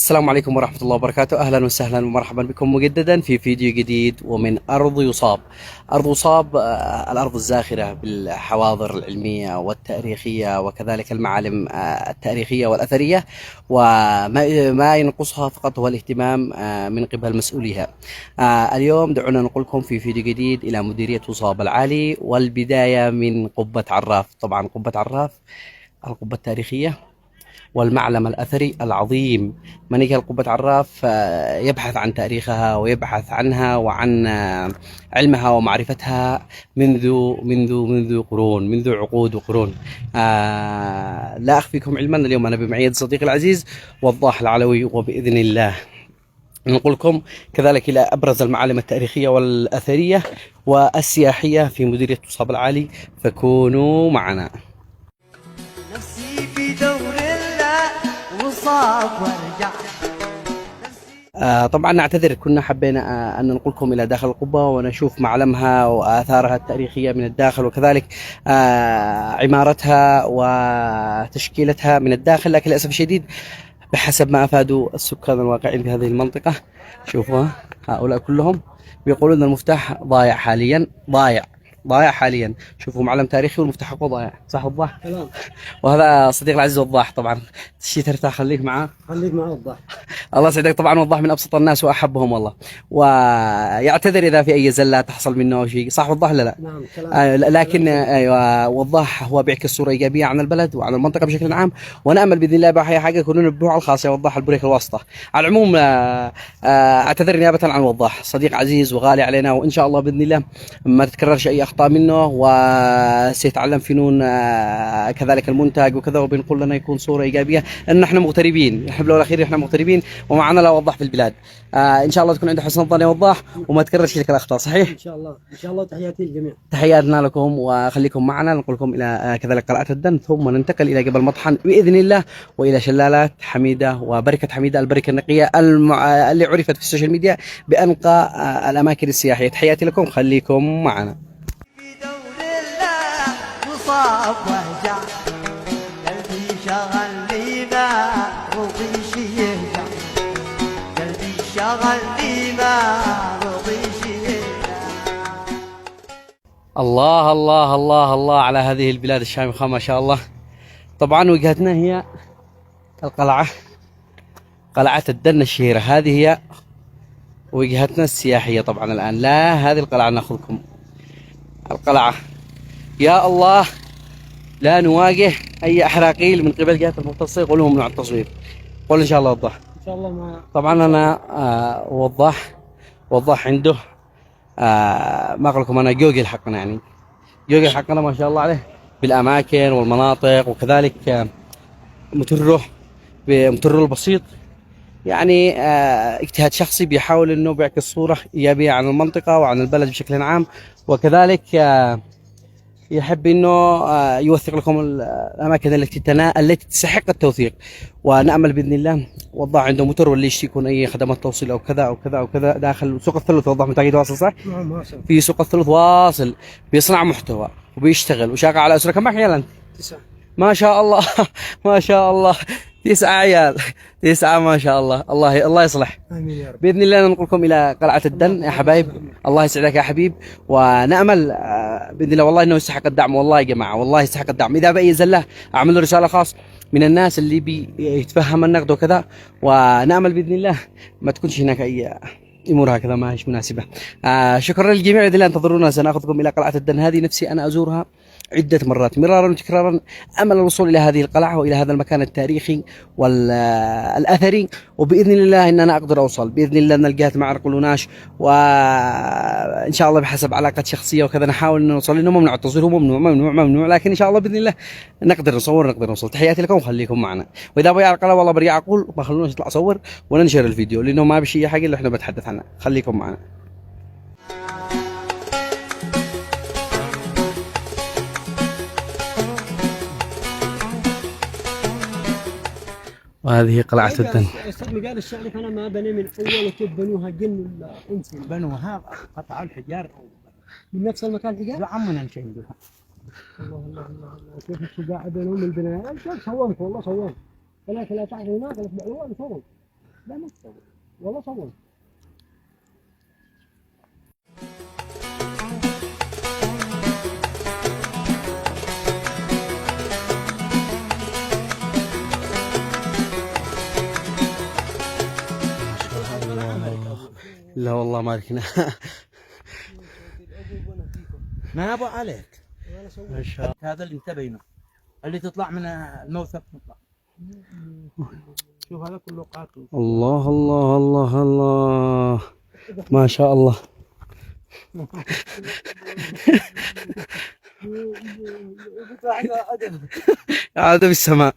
السلام عليكم ورحمة الله وبركاته. أهلا وسهلا ومرحبا بكم مجددا في فيديو جديد ومن أرض يصاب. أرض يصاب الأرض الزاخرة بالحواضر العلمية والتاريخية وكذلك المعالم التاريخية والأثرية، وما ينقصها فقط هو الاهتمام من قبل مسؤوليها. اليوم دعونا نقولكم في فيديو جديد إلى مديرية يصاب العالي، والبداية من قبة عراف. طبعا قبة عراف القبة التاريخية والمعلم الأثري العظيم. من يجي قبة عراف يبحث عن تاريخها ويبحث عنها وعن علمها ومعرفتها منذ قرون، منذ عقود وقرون. لا أخفيكم علما، اليوم أنا بمعية صديقي العزيز وضاح العلوي، وبإذن الله ننقلكم كذلك إلى أبرز المعالم التاريخية والأثرية والسياحية في مديرية يصاب العالي، فكونوا معنا. طبعا نعتذر، كنا حبينا أن ننقلكم إلى داخل القبة ونشوف معلمها وآثارها التاريخية من الداخل، وكذلك عمارتها وتشكيلتها من الداخل، لكن للأسف الشديد بحسب ما أفادوا السكان الواقعين في هذه المنطقة، شوفوها هؤلاء كلهم بيقولون المفتاح ضايع حاليا، ضايع حاليا. شوفوا معلم تاريخي والمفتاح حقه ضايع، صح وضاح؟ تمام. وهذا صديق العزيز وضاح. طبعا تشي ترتاح، خليك معاه وضاح. الله يسعدك. طبعا وضاح من ابسط الناس واحبهم والله، ويعتذر اذا في اي زلات تحصل منه او شيء، صح وضاح؟ لا نعم. لكن ايوه وضاح هو بيعكس صوره ايجابيه عن البلد وعن المنطقه بشكل عام، ونامل باذن الله بحياه حاجه يكونون نبهوا على الخاص يا وضاح البريك الواسطه. على العموم اعتذر نيابه عن وضاح، صديق عزيز وغالي علينا، وان شاء الله باذن الله ما تتكررش اي اخطاء منه، وسيتعلم فنون كذلك المنتج وكذا، وبنقول لنا يكون صوره ايجابيه، لان احنا مغتربين، نحن بالاخير احنا مغتربين ومعنا لا وضاح في البلاد. ان شاء الله تكون عند حسن الظن يا وضاح وما تكررش تلك الاخطاء، صحيح؟ ان شاء الله تحياتي للجميع. تحياتنا لكم، وخليكم معنا ننقلكم الى كذلك قلعه الدن، ثم ننتقل الى جبل مطحن باذن الله، والى شلالات حميده وبركه حميده، البركه النقيه اللي عرفت في السوشيال ميديا بانقى الاماكن السياحيه. تحياتي لكم، خليكم معنا. الله الله الله الله على هذه البلاد الشامخة ما شاء الله. طبعا وجهتنا هي القلعة، قلعة الدن الشهيرة، هذه هي وجهتنا السياحية. طبعا الآن لا هذه القلعة ناخذكم القلعة، يا الله لا نواجه أي أحراقيل من قبل جهة المختصة يقولون ممنوع التصوير. قول إن شاء الله وضح. ان شاء الله. ما طبعا أنا وضح عنده ما أقول لكم، أنا جوجل حقنا، يعني جوجل حقنا ما شاء الله عليه بالأماكن والمناطق، وكذلك متره البسيط، يعني اجتهاد شخصي بيحاول انه بيعكس صورة ايجابية عن المنطقة وعن البلد بشكل عام، وكذلك يحب انه يوثق لكم الاماكن التي تستحق التوثيق، ونامل باذن الله. وضع عنده موتور واللي يكون اي خدمات توصيل او كذا او كذا او كذا داخل سوق الثلث. وضح متاكد واصل صح؟ نعم واصل. في سوق الثلث واصل، بيصنع محتوى وبيشتغل وشاغل على اسره. كم عيال انت؟ 9. ما شاء الله ما شاء الله 9 عيال، 9 ما شاء الله. الله يصلح. امين يا رب. باذن الله ننقلكم الى قلعه الدن يا حبايب. الله يسعدك يا حبيب، ونامل باذن الله والله انه يستحق الدعم، والله يا جماعه والله يستحق الدعم. اذا باي زله اعمل له رساله خاص من الناس اللي بيتفهم النقد وكذا، ونامل باذن الله ما تكونش هناك اي امور هكذا ما هيش مناسبه. شكرا للجميع، باذن الله انتظرونا، سناخذكم الى قلعه الدن. هذه نفسي انا ازورها عدة مرات مرارا وتكرارا، أمل الوصول إلى هذه القلعة وإلى هذا المكان التاريخي والأثري، وبإذن الله إن أنا أقدر أوصل بإذن الله، أن الجهات ما عرقلوناش، وإن شاء الله بحسب علاقات شخصية وكذا نحاول أن نوصل، لأنه ممنوع التصوير، هو ممنوع، لكن إن شاء الله بإذن الله نقدر نوصل. تحياتي لكم وخليكم معنا. وإذا بغي على القناة والله برجع أقول ما خلوناش نطلع أصور وننشر الفيديو، لأنه ما بشي حاجة اللي إحنا بنتحدث عنها. خليكم معنا. وهذه قلعة الدن. استاذ مجال الشعري انا ما بني من اول كيف بنوها جن ولا انس؟ بنوها قطع الحجار من نفس المكان الحجار؟ عمنا نشيلوها. الله كيف الشجاعة بينهم البناء؟ سومت والله سومت. ولكن لا تعرف هناك الالوان صوم. لا ما تصور والله صور. لا والله ما ركنا. ما ابغى عليك. وانا صور. ما شاء هذا اللي انتبهنا، اللي تطلع من الموثق تطلع. شوف هذا كله قاتل. الله الله الله الله، ما شاء الله. عاد بالسماء.